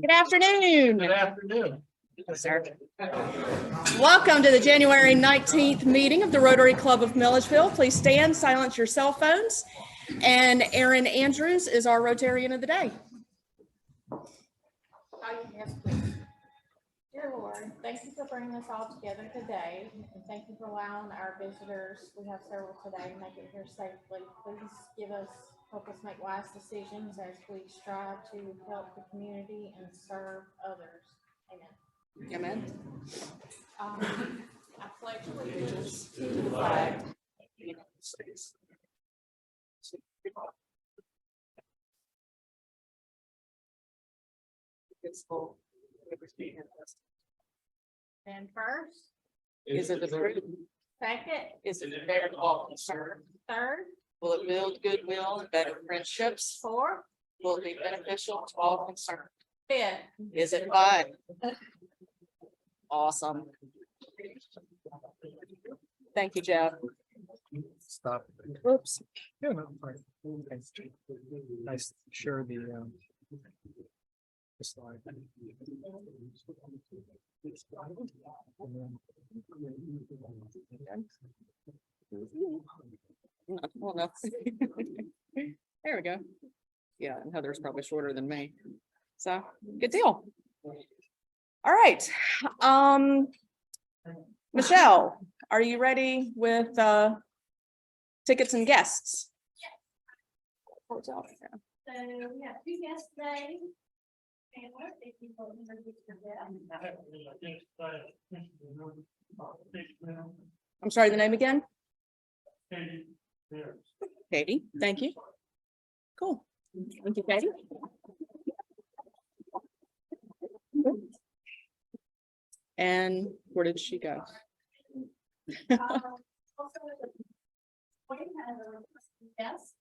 Good afternoon. Good afternoon. Welcome to the January 19th meeting of the Rotary Club of Milledgeville. Please stand, silence your cell phones. And Aaron Andrews is our Rotarian of the day. Dear Lord, thank you for bringing us all together today, and thank you for allowing our visitors, we have several today, make it here safely. Please help us make wise decisions as we strive to help the community and serve others. Amen. Amen. I pledge allegiance to the flag of the United States. And first, Is it the truth? second, Is it fair to all concerned? third, Will it build goodwill and better friendships? fourth, Will it be beneficial to all concerned? fifth. Is it fun? Awesome. Thank you, Jeff. Stop. Oops. Yeah, no, fine. Nice. Share the slide. Well, no. There we go. Yeah, and Heather's probably shorter than me. So good deal. All right. Michelle, are you ready with tickets and guests? So we have two guests today. And what if you will introduce yourself? I'm sorry, the name again? Katie, thank you. Cool. Thank you, Katie. And where did she go? Also, we have a guest.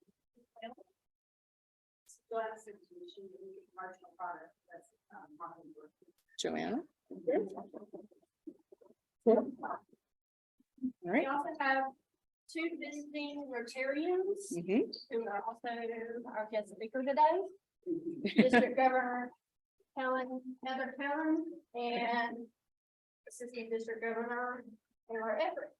Joanna. Cool. All We right. also have two visiting Rotarians Mhm. who are also our guest speaker today. District Governor Heather Helen, and Assistant District Governor Taylor Everett.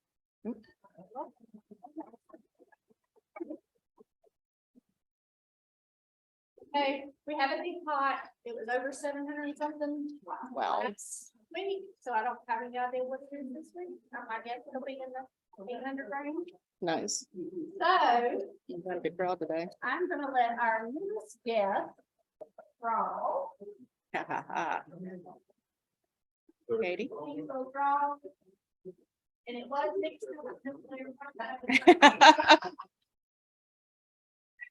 Okay, we have a big pot. It was over 700 and something. Wow. last week, so I don't have any idea what it is this week. I guess it'll be in the 800 range. Nice. So You've got a big crowd today. I'm gonna let our newest guest, draw. Ha ha ha. Katie. He will draw. And it was next to.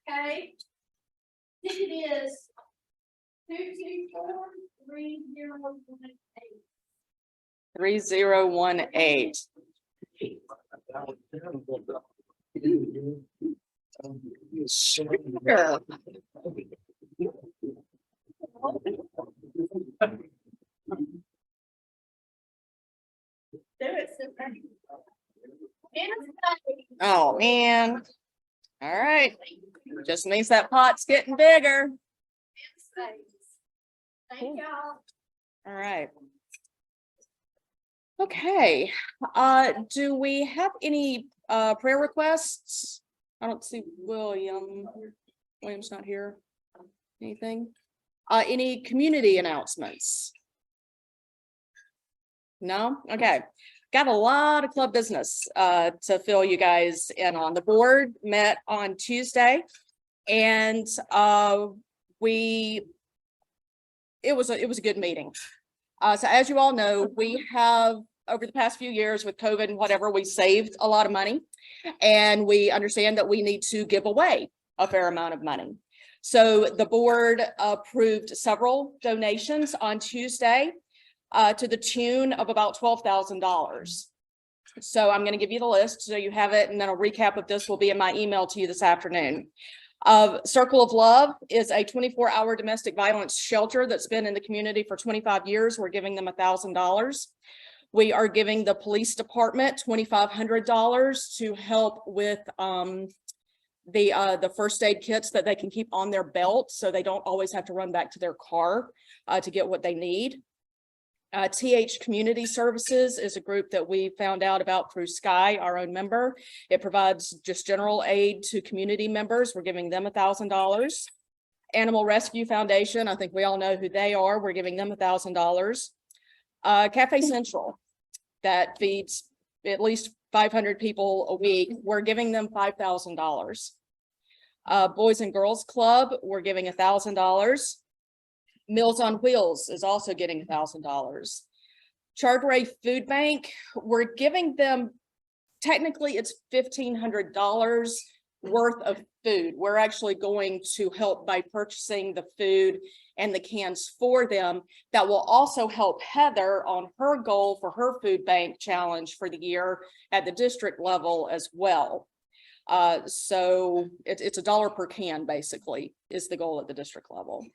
Okay. Ticket is 224-3018. 3018. Sure. Do it, Super. Oh, man. All right. Just means that pot's getting bigger. Thank y'all. All right. Okay. Do we have any prayer requests? I don't see William. William's not here. Anything? Any community announcements? No? Okay. Got a lot of club business to fill you guys in on. The board met on Tuesday, and it was a good meeting. So as you all know, we have over the past few years with COVID and whatever, we saved a lot of money, and we understand that we need to give away a fair amount of money. So the board approved several donations on Tuesday to the tune of about $12,000. So I'm going to give you the list so you have it, and then a recap of this will be in my email to you this afternoon. Circle of Love is a 24-hour domestic violence shelter that's been in the community for 25 years. We're giving them $1,000. We are giving the police department $2,500 to help with the first aid kits that they can keep on their belt so they don't always have to run back to their car. to get what they need. TH Community Services is a group that we found out about through Sky, our own member. It provides just general aid to community members. We're giving them $1,000. Animal Rescue Foundation, I think we all know who they are. We're giving them $1,000. Cafe Central, that feeds at least 500 people a week. We're giving them $5,000. Boys and Girls Club, we're giving $1,000. Meals on Wheels is also getting $1,000. Chartway Food Bank, we're giving them, technically it's $1,500 worth of food. We're actually going to help by purchasing the food and the cans for them. That will also help Heather on her goal for her food bank challenge for the year at the district level as well. So it's $1 per can, basically, is the goal at the district level.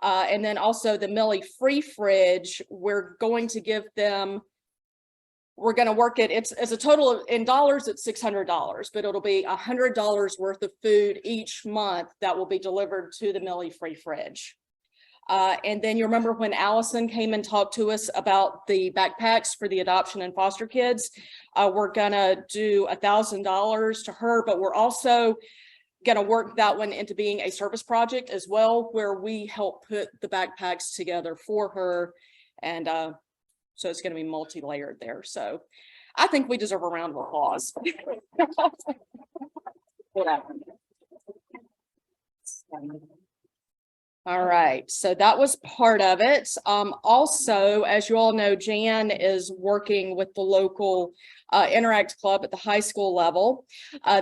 And then also the Millie Free Fridge, we're going to give them, we're going to work it, it's a total of, in dollars, it's $600, but it'll be $100 worth of food each month that will be delivered to the Millie Free Fridge. And then you remember when Allison came and talked to us about the backpacks for the adoption and foster kids, we're gonna do $1,000 to her, but we're also gonna work that one into being a service project as well, where we help put the backpacks together for her. And so it's gonna be multi-layered there. So I think we deserve a round of applause. All right, so that was part of it. Also, as you all know, Jan is working with the local Interact Club at the high school level.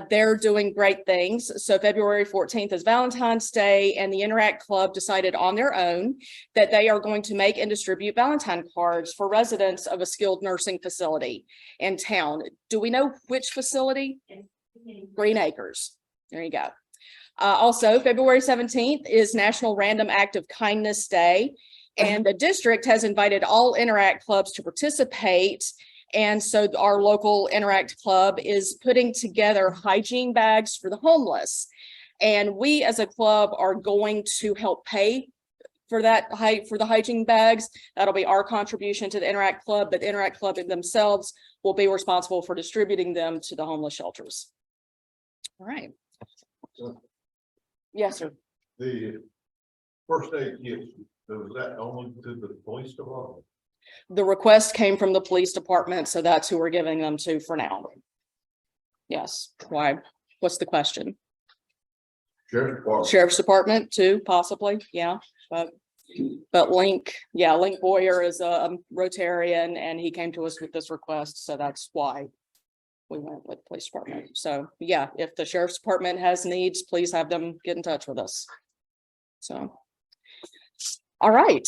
They're doing great things. So February 14th is Valentine's Day, and the Interact Club decided on their own that they are going to make and distribute Valentine cards for residents of a skilled nursing facility in town. Do we know which facility? Green Acres. There you go. Also, February 17th is National Random Act of Kindness Day, and the district has invited all Interact clubs to participate. And so our local Interact club is putting together hygiene bags for the homeless. And we as a club are going to help pay for that, for the hygiene bags. That'll be our contribution to the Interact club, but the Interact club themselves will be responsible for distributing them to the homeless shelters. All right. Yes, sir. The first aid kits, was that only to the police department? The request came from the police department, so that's who we're giving them to for now. Yes. Why? What's the question? Sheriff's department. Sheriff's Department too, possibly. Yeah, but Link, yeah, Link Boyer is a Rotarian, and he came to us with this request, so that's why we went with the police department. So yeah, if the sheriff's department has needs, please have them get in touch with us. So, all right.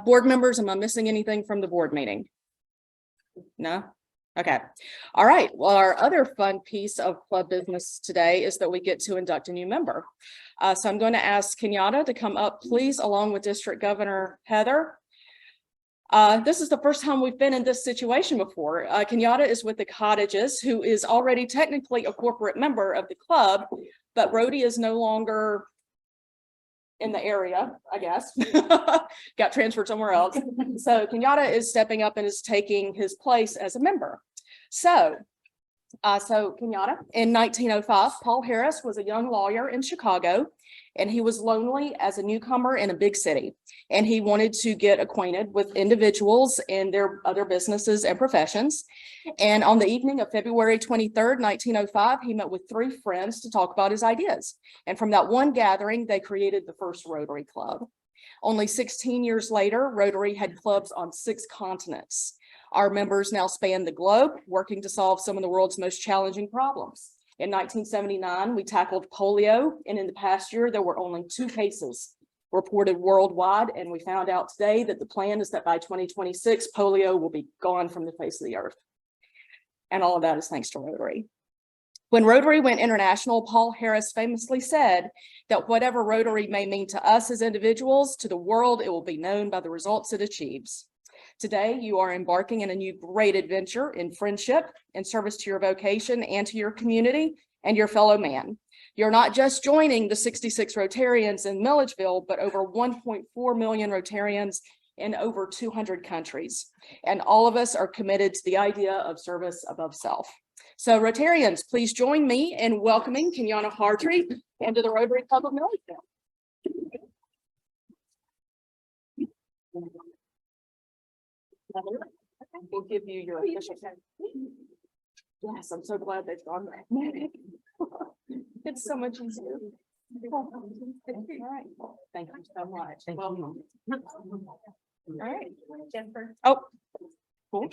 Board members, am I missing anything from the board meeting? No? Okay. All right. Well, our other fun piece of club business today is that we get to induct a new member. So I'm going to ask Kenyatta to come up, please, along with District Governor Heather. This is the first time we've been in this situation before. Kenyatta is with the Cottages, who is already technically a corporate member of the club, but Rhodey is no longer in the area, I guess. Got transferred somewhere else. So Kenyatta is stepping up and is taking his place as a member. So Kenyatta, in 1905, Paul Harris was a young lawyer in Chicago, and he was lonely as a newcomer in a big city. And he wanted to get acquainted with individuals in their other businesses and professions. And on the evening of February 23rd, 1905, he met with 3 friends to talk about his ideas. And from that one gathering, they created the first Rotary Club. Only 16 years later, Rotary had clubs on 6 continents. Our members now span the globe, working to solve some of the world's most challenging problems. In 1979, we tackled polio, and in the past year, there were only 2 cases reported worldwide, and we found out today that the plan is that by 2026, polio will be gone from the face of the earth. And all of that is thanks to Rotary. When Rotary went international, Paul Harris famously said that whatever Rotary may mean to us as individuals, to the world, it will be known by the results it achieves. Today, you are embarking in a new great adventure in friendship, in service to your vocation and to your community and your fellow man. You're not just joining the 66 Rotarians in Milledgeville, but over 1.4 million Rotarians in over 200 countries. And all of us are committed to the idea of service above self. So Rotarians, please join me in welcoming Kenyatta Hartree into the Rotary Club of Milledgeville. We'll give you your official. Yes, I'm so glad they've gone magnetic. It's so much easier. All right, thank you so much. Welcome. All right, Jennifer. Oh, cool.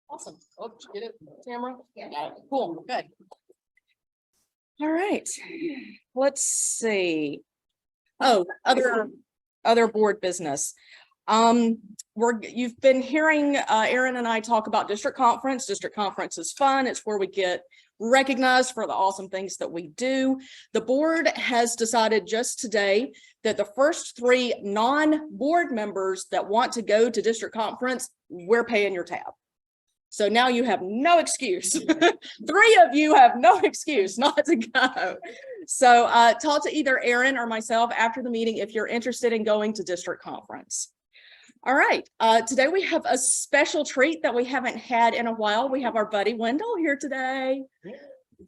Awesome. Oh, did you get it, Tamara? Yeah. Cool, good. All right, let's see. Oh, other board business. You've been hearing Aaron and I talk about district conference. District conference is fun. It's where we get recognized for the awesome things that we do. The board has decided just today that the first 3 non-board members that want to go to district conference, we're paying your tab. So now you have no excuse. 3 of you have no excuse not to go. So talk to either Aaron or myself after the meeting if you're interested in going to district conference. All right, today we have a special treat that we haven't had in a while. We have our buddy Wendell here today.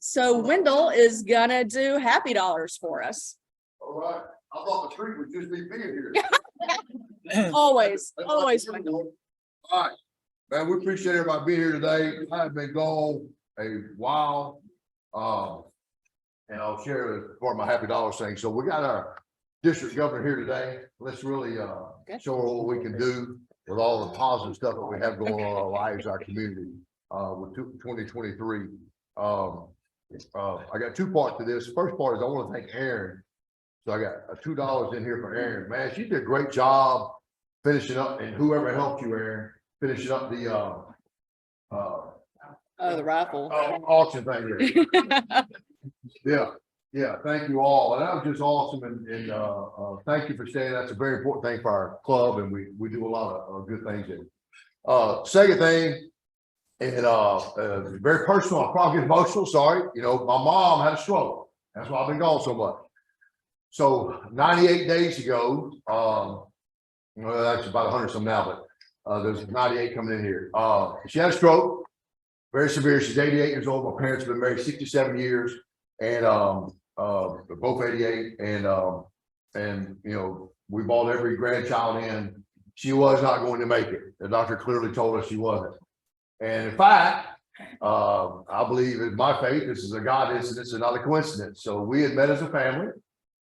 So Wendell is gonna do happy dollars for us. All right, I thought the treat would just be being here. Always, Wendell. All right, man, we appreciate everybody being here today. I've been gone a while, and I'll share as part of my happy dollars thing. So we got our district governor here today. Let's really show her what we can do with all the positive stuff that we have going on in our lives, our community, with 2023. I got 2 parts to this. The first part is I want to thank Aaron. So I got $2 in here for Aaron. Man, she did a great job finishing up, and whoever helped you, Aaron, finishing up the the raffle. auction thing there. Yeah, thank you all. And that was just awesome. And thank you for staying. That's a very important thing for our club, and we do a lot of good things in. Second thing, and very personal, I'll probably get emotional, sorry. You know, my mom had a stroke. That's why I've been gone so much. So 98 days ago, well, that's about 100 some now, but there's 98 coming in here. She had a stroke, very severe. She's 88 years old. My parents have been married 67 years, and they're both 88. And you know, we bought every grandchild in. She was not going to make it. The doctor clearly told us she wasn't. And in fact, I believe in my faith, this is a God incident, it's not a coincidence. So we had met as a family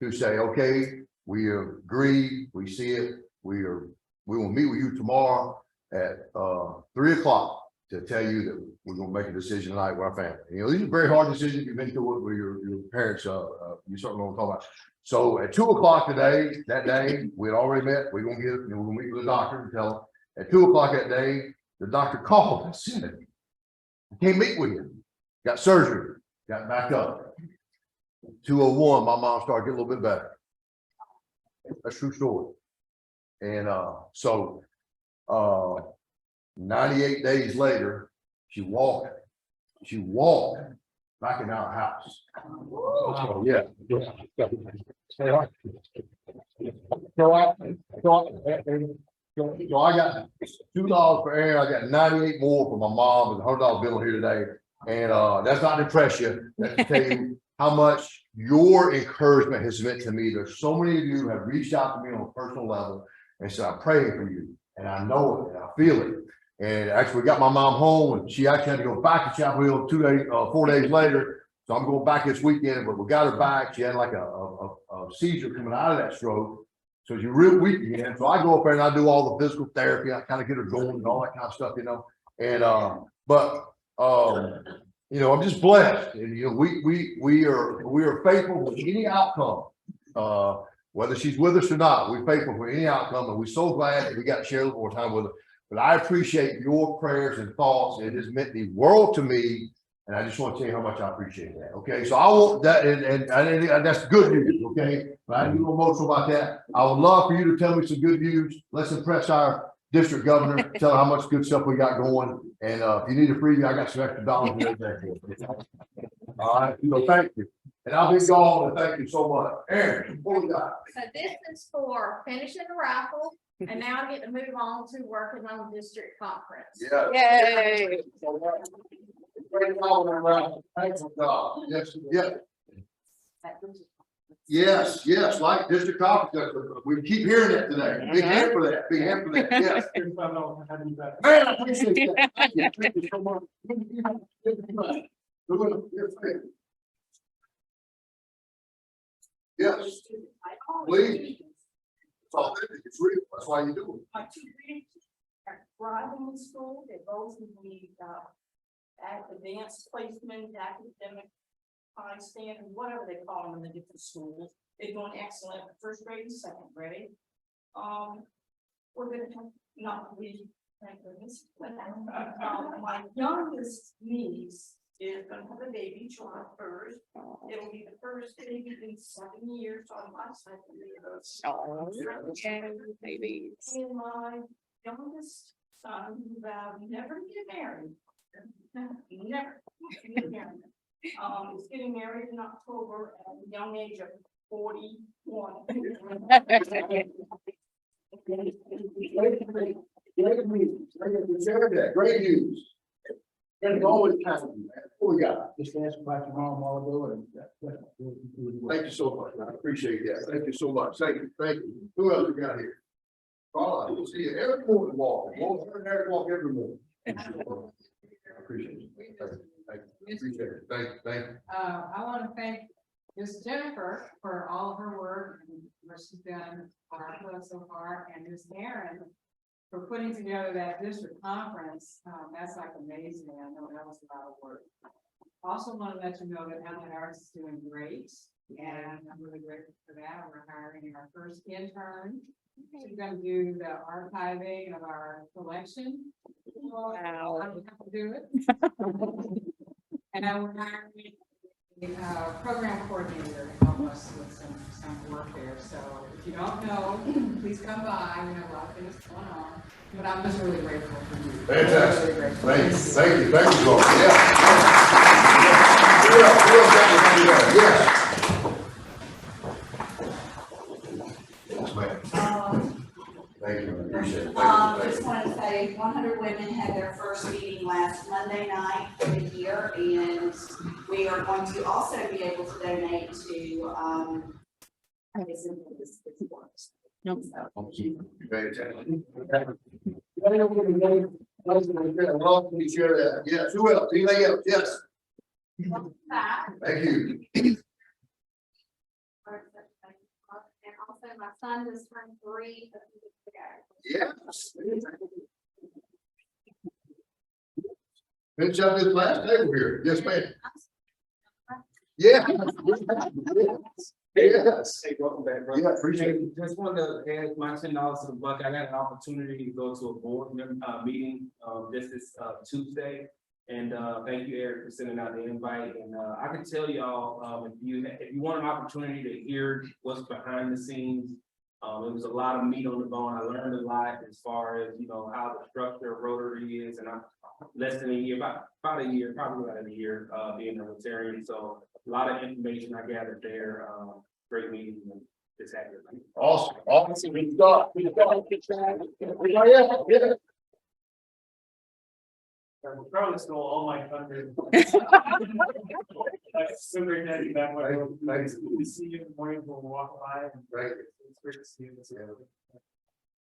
to say, okay, we agree, we see it, we will meet with you tomorrow at 3 o'clock to tell you that we're going to make a decision tonight with our family. You know, these are very hard decisions. You've been through it with your parents. You certainly know what I'm talking about. So at 2 o'clock today, that day, we had already met. We're going to get, we're going to meet with the doctor and tell him. At 2 o'clock that day, the doctor called and said, I can't meet with you. Got surgery, got back up. 2:01, my mom started getting a little bit better. That's a true story. And so 98 days later, she walked back in our house. So, yeah. So I got $2 for Aaron. I got 98 more for my mom. There's a $100 bill here today. And that's not to impress you. That's to tell you how much your encouragement has meant to me. There's so many of you who have reached out to me on a personal level and said, I'm praying for you. And I know it and I feel it. And actually, we got my mom home, and she actually had to go back to Chapel Hill 4 days later. So I'm going back this weekend, but we got her back. She had like a seizure coming out of that stroke. So she's real weak again. So I go up there and I do all the physical therapy. I kind of get her going and all that kind of stuff, you know. And you know, I'm just blessed. And you know, we are faithful with any outcome. Whether she's with us or not, we're faithful for any outcome, and we're so glad that we got to share a little more time with her. But I appreciate your prayers and thoughts. It has meant the world to me, and I just want to tell you how much I appreciate that. Okay, so I want that, and that's good news. Okay, but I'm a little emotional about that. I would love for you to tell me some good news. Let's impress our district governor, tell her how much good stuff we got going. And if you need a freebie, I got some extra dollars in there. All right, so thank you. And I'll be gone, and thank you so much. Aaron, what we got? So this is for finishing the raffle, and now I get to move on to working on the district conference. Yeah. Yay. Yes, yeah. Yes, like district conference, we keep hearing it today. Big hand for that, big hand for that, yes. Man, I appreciate that. Thank you. Thank you so much. Yes, please. It's authentic, it's real, that's why you do it. My two grandkids are thriving in school. They both need advanced placement, academic high standard, whatever they call them in the different schools. They're doing excellent first grade and second grade. We're gonna have, not we, thank goodness. My youngest niece is gonna have a baby July 1st. It'll be the first baby in 7 years on my side of the Oh, yeah, babies. and my youngest son vowed never to get married. Never get married. He's getting married in October at the young age of 41. Great news. And always happen, man. What we got? Just asked about your mom while ago and. Thank you so much. I appreciate that. Thank you so much. Thank you. Thank you. Who else we got here? Carla, we'll see you every morning walking. Every walk every morning. I appreciate it. Thank you. Appreciate it. Thank you. I want to thank Ms. Jennifer for all of her work and what she's done on our club so far, and Ms. Aaron for putting together that district conference. That's like amazing. I know that was a lot of work. Also want to let you know that Allen Arts is doing great, and I'm really grateful for that. We're hiring our first intern. She's going to do the archiving of our collection. Wow. I don't have to do it. And I will hire a program coordinator to help us with some work there. So if you don't know, please come by. We have a lot of things going on. But I'm just really grateful for you. Fantastic. Really grateful. Thank you. Thank you. Thank you, Lord. Yes. Yes, ma'am. Thank you. I appreciate it. Just wanted to say 100 Women had their first meeting last Monday night for the year, and we are going to also be able to donate to, Yes, who else? Anything else? Yes. Thank you. And also my son just turned 3 a few weeks ago. Yes. Finish up this last table here. Yes, ma'am. Yeah. Yes. Hey, welcome back, brother. Yeah, appreciate it. Just wanted to add my $10 to the buck. I got an opportunity to go to a board meeting this Tuesday. And thank you, Eric, for sending out the invite. And I can tell y'all, if you want an opportunity to hear what's behind the scenes, it was a lot of meat on the bone. I learned a lot as far as, how the structure of Rotary is. And I'm less than a year, about a year, probably about a year being a Rotarian. So a lot of information I gathered there. Great meeting. And it's happening. Awesome. Awesome. We start. Yeah. Probably stole all my thunder. So great to have you back. Thanks. We see you in the morning when we walk by. And Thank you. it's great to see you.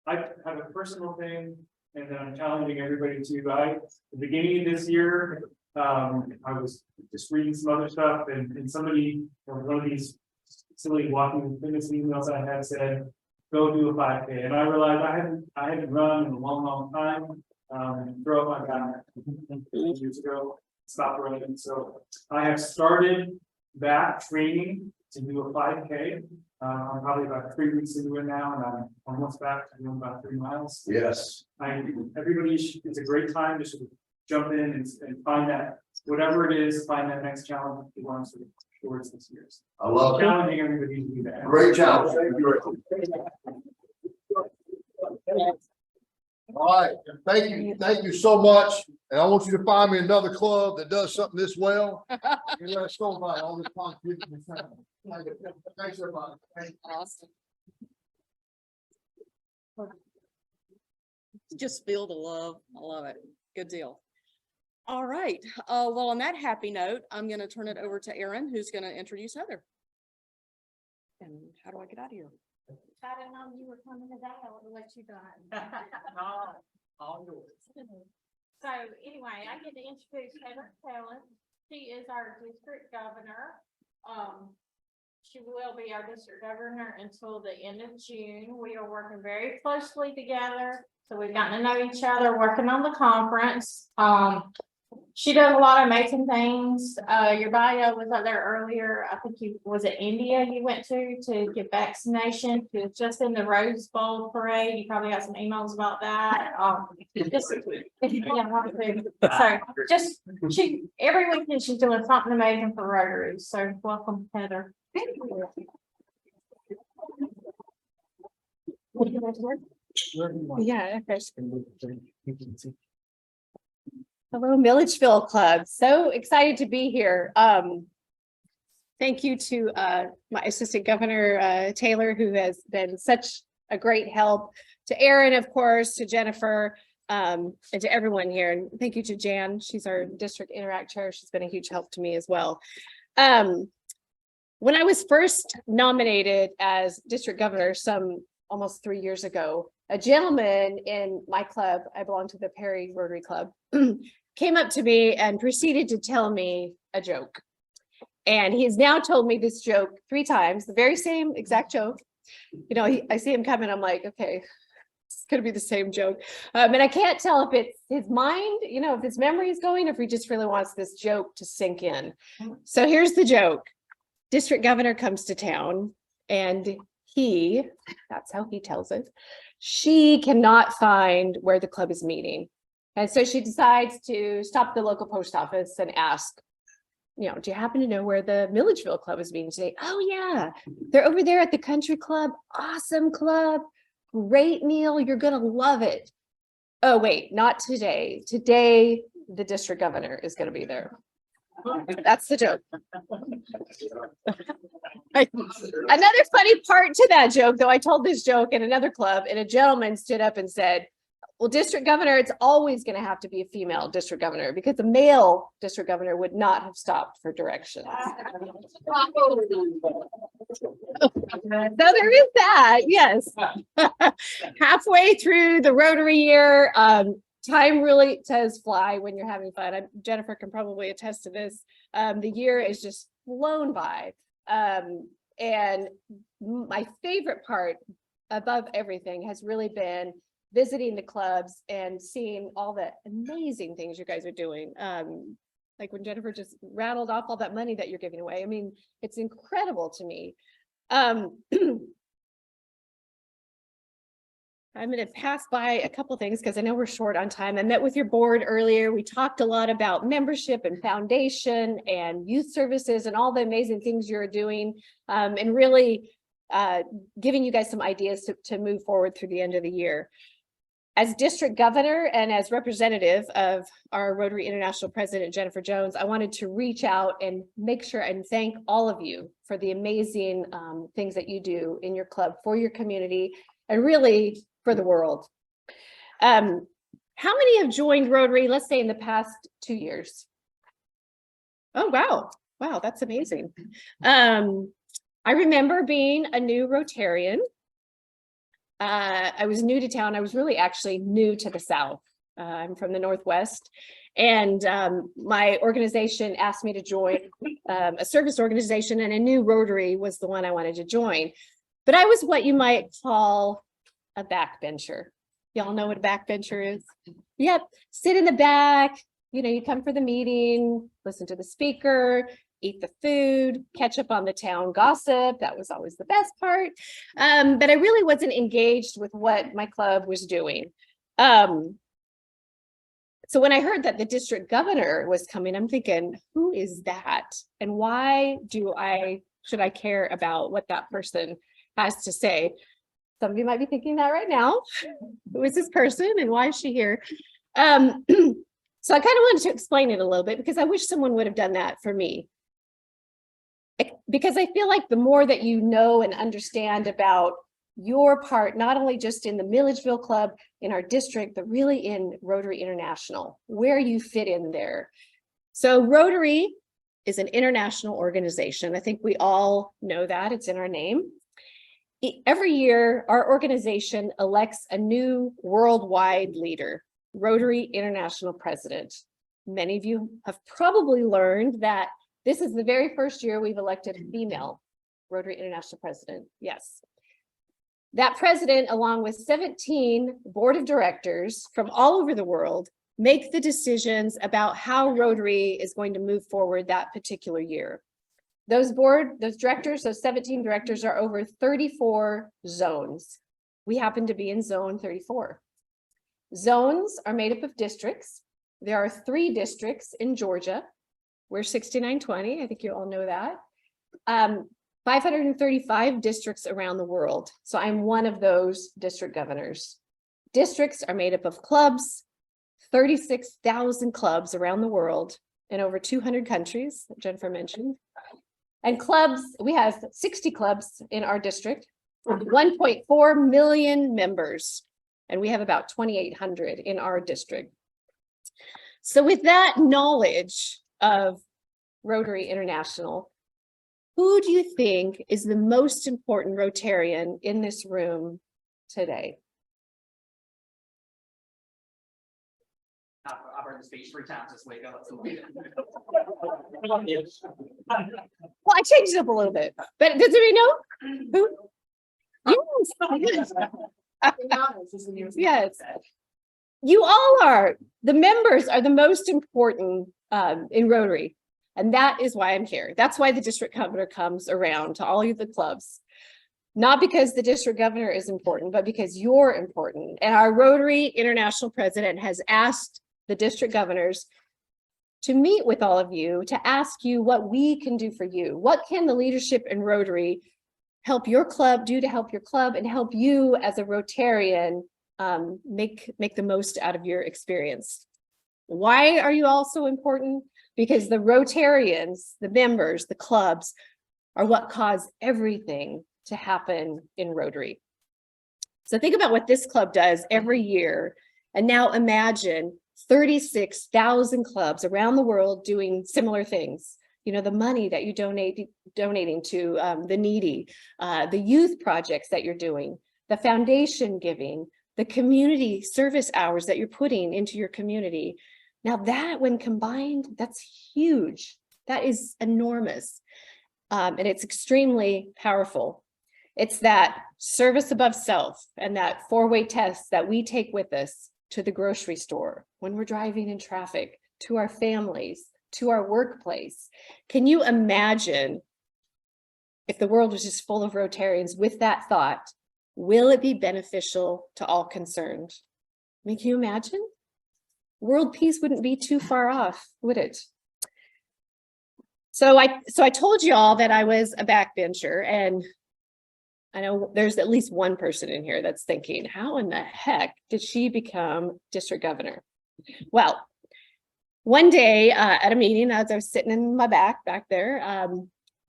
I have a personal thing, and then I'm challenging everybody to. At the beginning of this year, I was just reading some other stuff, and somebody from one of these silly walking fitness emails I had said, "Go do a 5K," and I realized I hadn't run in a long time. Throw up my guy years ago, stopped running. So I have started that training to do a 5K. I'm probably about 3 weeks into it now, and I'm almost back to doing about 3 miles. Yes. It's a great time to sort of jump in and find that, whatever it is, find that next challenge you want to towards this year. I love it. Challenging everybody to do that. Great challenge. Thank you, Rick. All right, thank you so much, and I want you to find me another club that does something this well. And let us know about all this concrete. Thanks, everybody. Awesome. Just feel the love. I love it. Good deal. All right. Well, on that happy note, I'm going to turn it over to Erin, who's going to introduce Heather. And how do I get out of here? I didn't know you were coming today. I would have let you go. All yours. So anyway, I get to introduce Heather Taylor. She is our district governor. She will be our district governor until the end of June. We are working very closely together. So we've gotten to know each other, working on the conference. She does a lot of amazing things. Your bio was up there earlier. I think was it India you went to get vaccination? She was just in the Rose Bowl parade. You probably got some emails about that. Every weekend she's doing something amazing for Rotary. So welcome, Heather. Yeah. Okay. Hello, Milledgeville Club. So excited to be here. Thank you to my Assistant Governor Taylor, who has been such a great help. To Erin, of course, to Jennifer, and to everyone here. And thank you to Jan. She's our District Interact Chair. She's been a huge help to me as well. When I was first nominated as District Governor almost 3 years ago, a gentleman in my club, I belong to the Perry Rotary Club, came up to me and proceeded to tell me a joke. And he's now told me this joke 3 times, the very same exact joke. You know, I see him coming, I'm like, okay, it's gonna be the same joke. And I can't tell if it's his mind, you know, if his memory is going, if he just really wants this joke to sink in. So here's the joke. District governor comes to town and that's how he tells it, she cannot find where the club is meeting. And so she decides to stop at the local post office and ask, you know, do you happen to know where the Milledgeville Club is meeting today? Oh yeah, they're over there at the country club. Awesome club, great meal, you're gonna love it. Oh wait, not today. Today, the district governor is gonna be there. That's the joke. Another funny part to that joke, though, I told this joke in another club and a gentleman stood up and said, well, district governor, it's always going to have to be a female district governor because the male district governor would not have stopped for directions. So there is that, yes. Halfway through the Rotary year, time really does fly when you're having fun. Jennifer can probably attest to this. The year is just flown by. And my favorite part above everything has really been visiting the clubs and seeing all the amazing things you guys are doing. Like when Jennifer just rattled off all that money that you're giving away. I mean, it's incredible to me. I'm going to pass by a couple things because I know we're short on time. I met with your board earlier. We talked a lot about membership and foundation and youth services and all the amazing things you're doing, and really giving you guys some ideas to move forward through the end of the year. As district governor and as representative of our Rotary International President, Jennifer Jones, I wanted to reach out and make sure and thank all of you for the amazing things that you do in your club for your community and really for the world. How many have joined Rotary, let's say in the past 2 years? Oh, wow. Wow, that's amazing. I remember being a new Rotarian. I was new to town. I was really actually new to the South. I'm from the Northwest. And my organization asked me to join a service organization, and a new Rotary was the one I wanted to join. But I was what you might call a backbencher. Y'all know what a backbencher is? Yep, sit in the back, you know, you come for the meeting, listen to the speaker, eat the food, catch up on the town gossip. That was always the best part. But I really wasn't engaged with what my club was doing. So when I heard that the district governor was coming, I'm thinking, who is that? And why should I care about what that person has to say? Some of you might be thinking that right now. Who is this person and why is she here? So I kind of wanted to explain it a little bit because I wish someone would have done that for me. Because I feel like the more that you know and understand about your part, not only just in the Milledgeville Club, in our district, but really in Rotary International, where you fit in there. So Rotary is an international organization. I think we all know that, it's in our name. Every year, our organization elects a new worldwide leader, Rotary International President. Many of you have probably learned that this is the very first year we've elected a female Rotary International President. Yes. That president, along with 17 board of directors from all over the world, make the decisions about how Rotary is going to move forward that particular year. Those directors, those 17 directors are over 34 zones. We happen to be in zone 34. Zones are made up of districts. There are 3 districts in Georgia. We're 6920, I think you all know that. 535 districts around the world. So I'm one of those district governors. Districts are made up of clubs, 36,000 clubs around the world in over 200 countries, that Jennifer mentioned. And clubs, we have 60 clubs in our district, 1.4 million members, and we have about 2,800 in our district. So with that knowledge of Rotary International, who do you think is the most important Rotarian in this room today? I've heard the speech 3 times this week. Well, I changed it up a little bit, but does anybody know who? Yes. Yes. You all are. The members are the most important in Rotary. And that is why I'm here. That's why the district governor comes around to all of the clubs. Not because the district governor is important, but because you're important. And our Rotary International President has asked the district governors to meet with all of you, to ask you what we can do for you. What can the leadership in Rotary help your club do to help your club and help you as a Rotarian make the most out of your experience? Why are you all so important? Because the Rotarians, the members, the clubs are what cause everything to happen in Rotary. So think about what this club does every year. And now imagine 36,000 clubs around the world doing similar things. You know, the money that you donating to the needy, the youth projects that you're doing, the foundation giving, the community service hours that you're putting into your community. Now that when combined, that's huge. That is enormous. And it's extremely powerful. It's that service above self and that 4-way test that we take with us to the grocery store, when we're driving in traffic, to our families, to our workplace. Can you imagine if the world was just full of Rotarians with that thought? Will it be beneficial to all concerned? I mean, can you imagine? World peace wouldn't be too far off, would it? So I told you all that I was a backbencher, and I know there's at least one person in here that's thinking, how in the heck did she become district governor? Well, one day at a meeting, as I was sitting in my back there,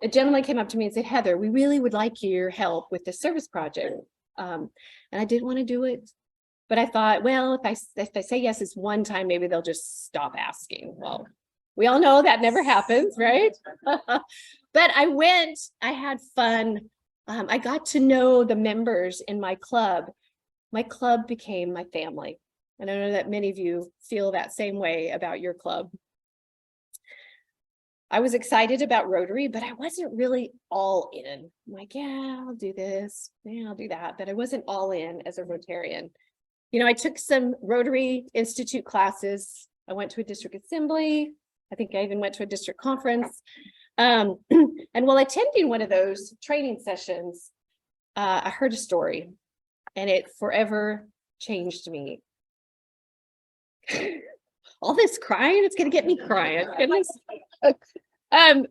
a gentleman came up to me and said, Heather, we really would like your help with the service project. And I didn't want to do it. But I thought, well, if I say yes this one time, maybe they'll just stop asking. Well, we all know that never happens, right? But I went, I had fun. I got to know the members in my club. My club became my family. And I know that many of you feel that same way about your club. I was excited about Rotary, but I wasn't really all in. I'm like, yeah, I'll do this. Yeah, I'll do that. But I wasn't all in as a Rotarian. You know, I took some Rotary Institute classes. I went to a district assembly. I think I even went to a district conference. And while attending one of those training sessions, I heard a story and it forever changed me. All this crying, it's going to get me crying. Goodness. But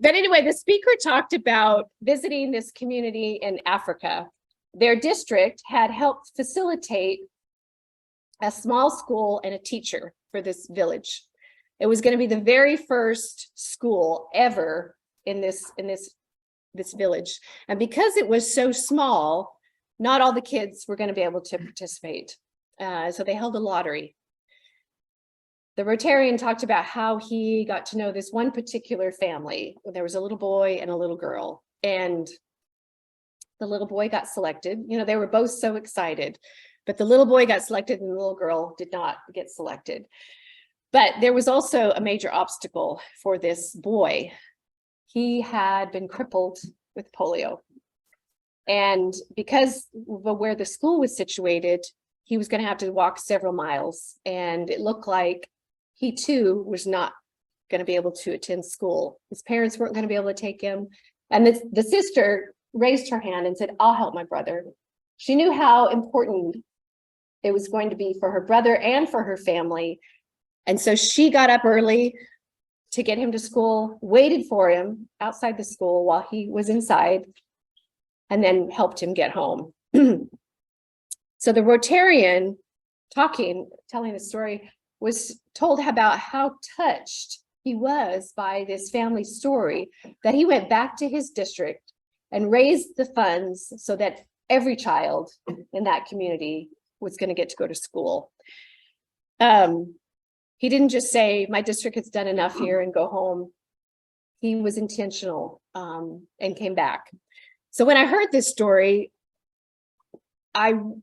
anyway, the speaker talked about visiting this community in Africa. their district had helped facilitate a small school and a teacher for this village. It was going to be the very first school ever in this village. And because it was so small, not all the kids were going to be able to participate. So they held a lottery. The Rotarian talked about how he got to know this one particular family. There was a little boy and a little girl, and the little boy got selected. You know, they were both so excited, but the little boy got selected and the little girl did not get selected. But there was also a major obstacle for this boy. He had been crippled with polio. And because of where the school was situated, he was going to have to walk several miles. And it looked like he too was not going to be able to attend school. His parents weren't going to be able to take him. And the sister raised her hand and said, "I'll help my brother." She knew how important it was going to be for her brother and for her family. And so she got up early to get him to school, waited for him outside the school while he was inside, and then helped him get home. So the Rotarian telling the story, was told about how touched he was by this family story, that he went back to his district and raised the funds so that every child in that community was going to get to go to school. He didn't just say, "My district has done enough here," and go home. He was intentional and came back. So when I heard this story,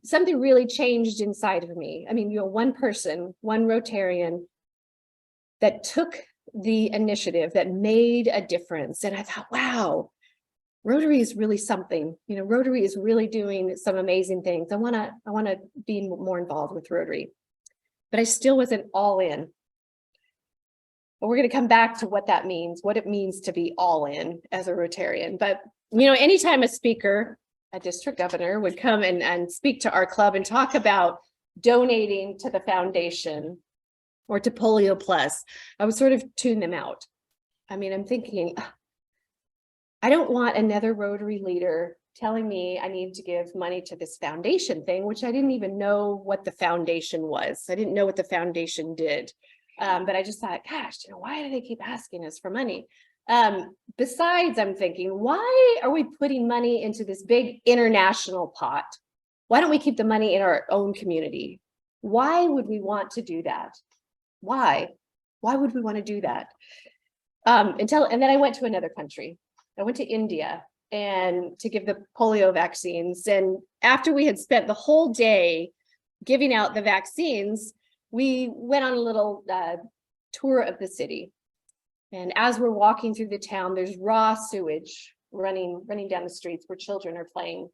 something really changed inside of me. I mean, one person, one Rotarian that took the initiative, that made a difference. And I thought, wow, Rotary is really something. Rotary is really doing some amazing things. I want to be more involved with Rotary, but I still wasn't all in. But we're going to come back to what that means, what it means to be all in as a Rotarian. But, anytime a speaker, a district governor, would come and speak to our club and talk about donating to the foundation or to Polio Plus, I would sort of tune them out. I mean, I'm thinking, I don't want another Rotary leader telling me I need to give money to this foundation thing, which I didn't even know what the foundation was. I didn't know what the foundation did. But I just thought, gosh, why do they keep asking us for money? Besides, I'm thinking, why are we putting money into this big international pot? Why don't we keep the money in our own community? Why would we want to do that? Why would we want to do that? And then I went to another country. I went to India and to give the polio vaccines. And after we had spent the whole day giving out the vaccines, we went on a little tour of the city. And as we're walking through the town, there's raw sewage running down the streets where children are playing.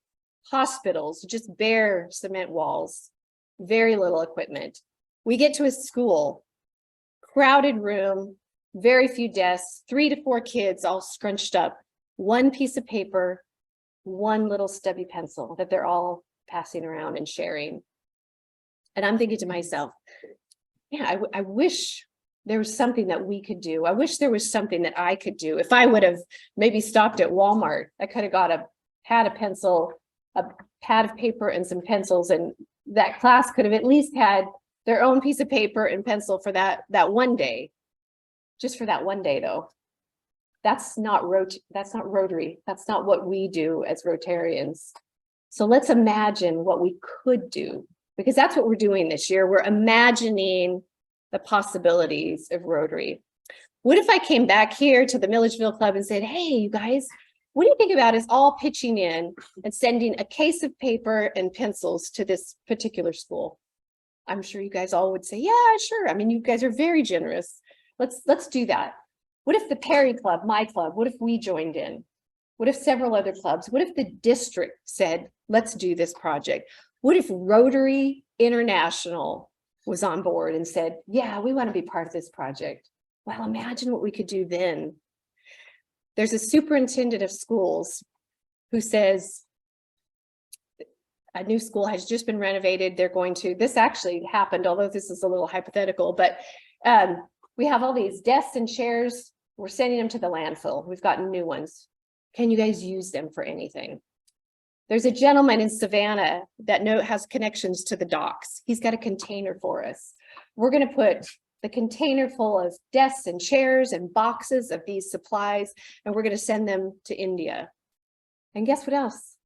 Hospitals, just bare cement walls, very little equipment. We get to a school, crowded room, very few desks, 3 to 4 kids all scrunched up, one piece of paper, one little stubby pencil that they're all passing around and sharing. And I'm thinking to myself, yeah, I wish there was something that we could do. I wish there was something that I could do. If I would have maybe stopped at Walmart, I could have got a pad of pencil, a pad of paper and some pencils, and that class could have at least had their own piece of paper and pencil for that one day. Just for that one day, though. That's not Rotary. That's not what we do as Rotarians. So let's imagine what we could do, because that's what we're doing this year. We're imagining the possibilities of Rotary. What if I came back here to the Milledgeville Club and said, hey, you guys, what do you think about us all pitching in and sending a case of paper and pencils to this particular school? I'm sure you guys all would say, yeah, sure. I mean, you guys are very generous. Let's do that. What if the Perry Club, my club, what if we joined in? What if several other clubs? What if the district said, let's do this project? What if Rotary International was on board and said, yeah, we want to be part of this project? Well, imagine what we could do then. There's a superintendent of schools who says a new school has just been renovated. They're going to, this actually happened, although this is a little hypothetical, but we have all these desks and chairs. We're sending them to the landfill. We've gotten new ones. Can you guys use them for anything? There's a gentleman in Savannah that has connections to the docks. He's got a container for us. We're going to put the container full of desks and chairs and boxes of these supplies, and we're going to send them to India. And guess what else?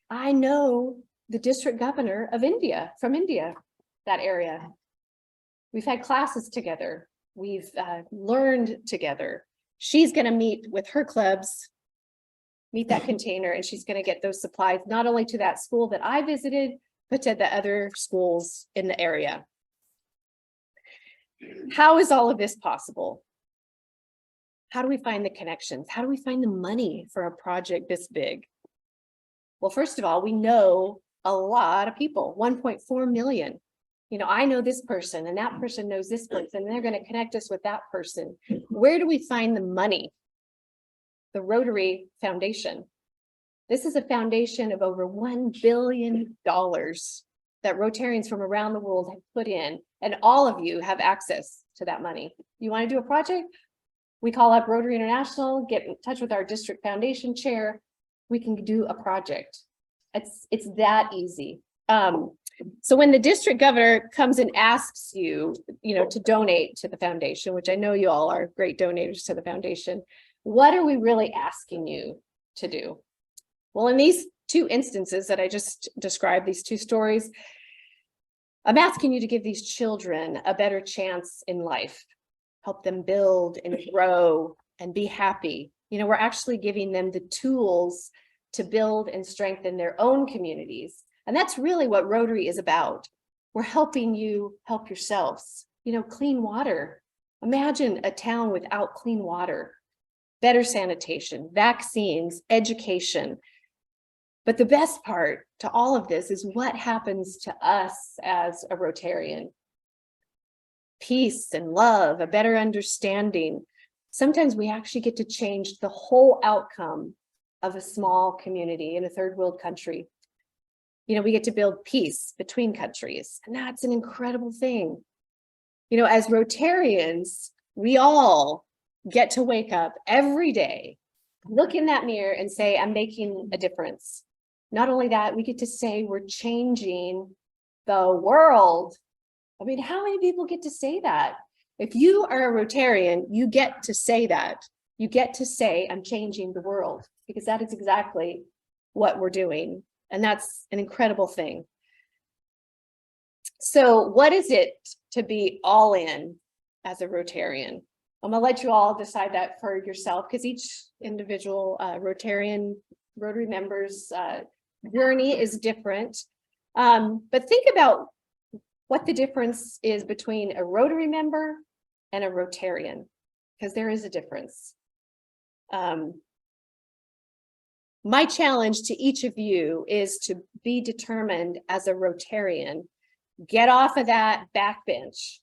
I know the district governor of India, from India, that area. We've had classes together. We've learned together. She's going to meet with her clubs, meet that container, and she's going to get those supplies, not only to that school that I visited, but to the other schools in the area. How is all of this possible? How do we find the connections? How do we find the money for a project this big? Well, first of all, we know a lot of people, 1.4 million. You know, I know this person and that person knows this person, and they're going to connect us with that person. Where do we find the money? The Rotary Foundation. This is a foundation of over $1 billion that Rotarians from around the world have put in, and all of you have access to that money. You want to do a project? We call up Rotary International, get in touch with our district foundation chair. We can do a project. It's that easy. So when the district governor comes and asks you, to donate to the foundation, which I know you all are great donators to the foundation, what are we really asking you to do? Well, in these two instances that I just described, these two stories, I'm asking you to give these children a better chance in life, help them build and grow and be happy. We're actually giving them the tools to build and strengthen their own communities. And that's really what Rotary is about. We're helping you help yourselves. Clean water. Imagine a town without clean water, better sanitation, vaccines, education. But the best part to all of this is what happens to us as a Rotarian. Peace and love, a better understanding. Sometimes we actually get to change the whole outcome of a small community in a third world country. We get to build peace between countries, and that's an incredible thing. As Rotarians, we all get to wake up every day, look in that mirror and say, I'm making a difference. Not only that, we get to say we're changing the world. I mean, how many people get to say that? If you are a Rotarian, you get to say that. You get to say, I'm changing the world, because that is exactly what we're doing. And that's an incredible thing. So what is it to be all in as a Rotarian? I'm gonna let you all decide that for yourself, because each individual Rotary members' journey is different. But think about what the difference is between a Rotary member and a Rotarian, because there is a difference. My challenge to each of you is to be determined as a Rotarian. Get off of that backbench.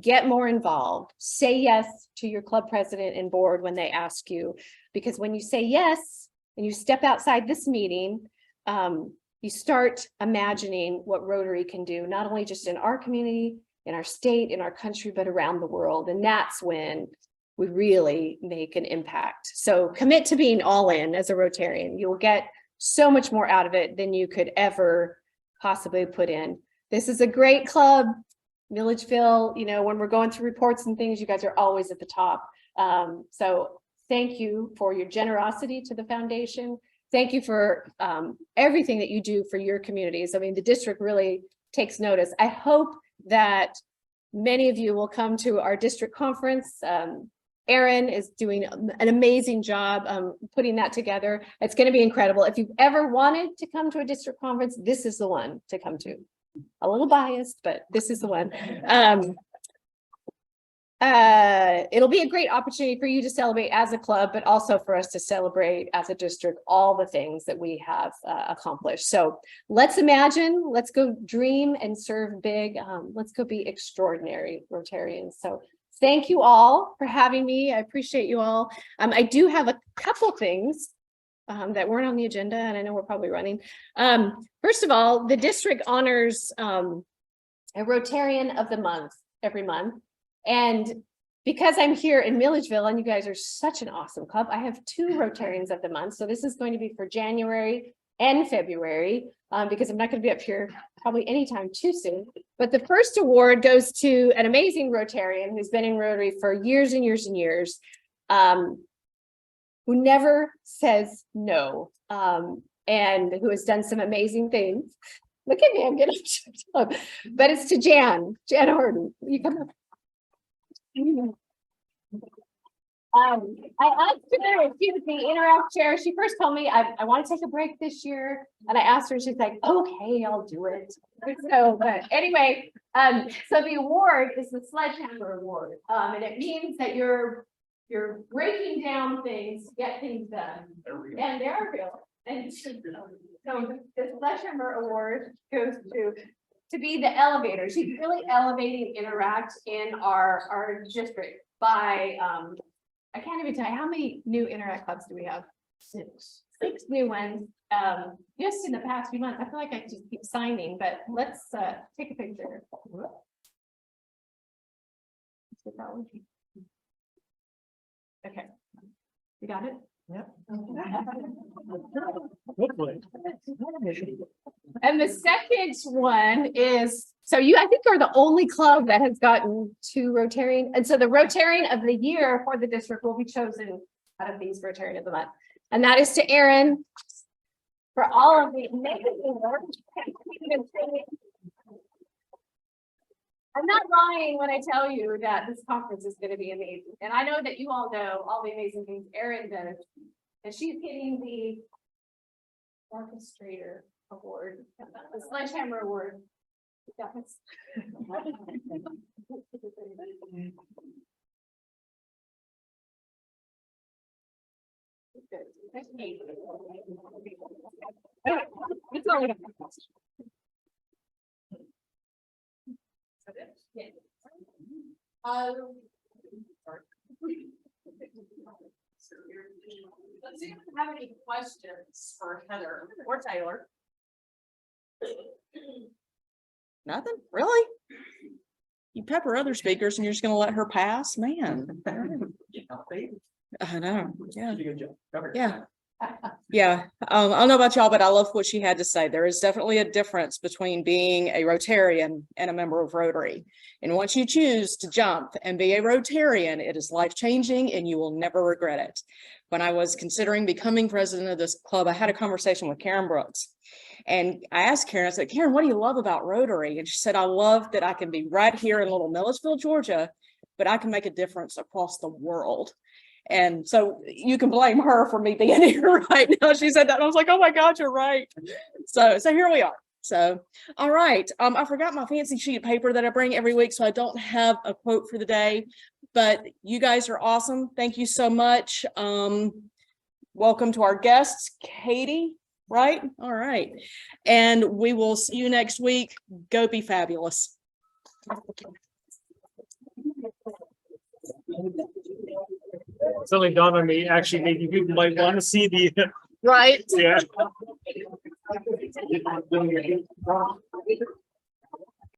Get more involved. Say yes to your club president and board when they ask you, because when you say yes and you step outside this meeting, you start imagining what Rotary can do, not only just in our community, in our state, in our country, but around the world. And that's when we really make an impact. So commit to being all in as a Rotarian. You'll get so much more out of it than you could ever possibly put in. This is a great club. Milledgeville, when we're going through reports and things, you guys are always at the top. So thank you for your generosity to the foundation. Thank you for everything that you do for your communities. I mean, the district really takes notice. I hope that many of you will come to our district conference. Erin is doing an amazing job putting that together. It's going to be incredible. If you've ever wanted to come to a district conference, this is the one to come to. A little biased, but this is the one. It'll be a great opportunity for you to celebrate as a club, but also for us to celebrate as a district all the things that we have accomplished. So let's imagine, let's go dream and serve big. Let's go be extraordinary Rotarians. So thank you all for having me. I appreciate you all. I do have a couple things that weren't on the agenda, and I know we're probably running. First of all, the district honors a Rotarian of the month every month. And because I'm here in Milledgeville and you guys are such an awesome club, I have 2 Rotarians of the month. So this is going to be for January and February, because I'm not going to be up here probably anytime too soon. But the first award goes to an amazing Rotarian who's been in Rotary for years and years and years, who never says no, and who has done some amazing things. Look at me, I'm getting up. But it's to Jan Horton. You come up. I asked her if she was the Interact chair. She first told me I want to take a break this year. And I asked her, she's like, okay, I'll do it. So, but anyway, so the award is the Sledgehammer Award. And it means that you're breaking down things to get things done. And they're real. And so the Sledgehammer Award goes to be the elevator. She's really elevating Interact in our district by I can't even tell you how many new Interact clubs do we have? Six new ones. Just in the past few months. I feel like I just keep signing, but let's take a picture. Okay, you got it? Yep. And the second one is, so you, I think, are the only club that has gotten 2 Rotarian. And so the Rotarian of the year for the district will be chosen out of these Rotarian of the month. And that is to Aaron for all of the amazing work. I'm not lying when I tell you that this conference is going to be amazing. And I know that you all know all the amazing things Erin does. And she's getting the Orchestrator Award, the Sledgehammer Award. Yes. That's all we got. Does anyone have any questions for Heather or Taylor? Nothing, really? You pepper other speakers and you're just gonna let her pass, man. I know, yeah. Yeah. Yeah, I don't know about y'all, but I love what she had to say. There is definitely a difference between being a Rotarian and a member of Rotary. And once you choose to jump and be a Rotarian, it is life-changing and you will never regret it. When I was considering becoming president of this club, I had a conversation with Karen Brooks. And I asked Karen, I said, Karen, what do you love about Rotary? And she said, I love that I can be right here in little Milledgeville, Georgia, but I can make a difference across the world. And so you can blame her for me being here right now. She said that. And I was like, oh my God, you're right. So here we are. So, all right. I forgot my fancy sheet of paper that I bring every week, so I don't have a quote for the day, but you guys are awesome. Thank you so much. Welcome to our guests, Katie, right? All right. And we will see you next week. Go be fabulous. Something dawned on me, actually, maybe people might want to see the, Right. yeah.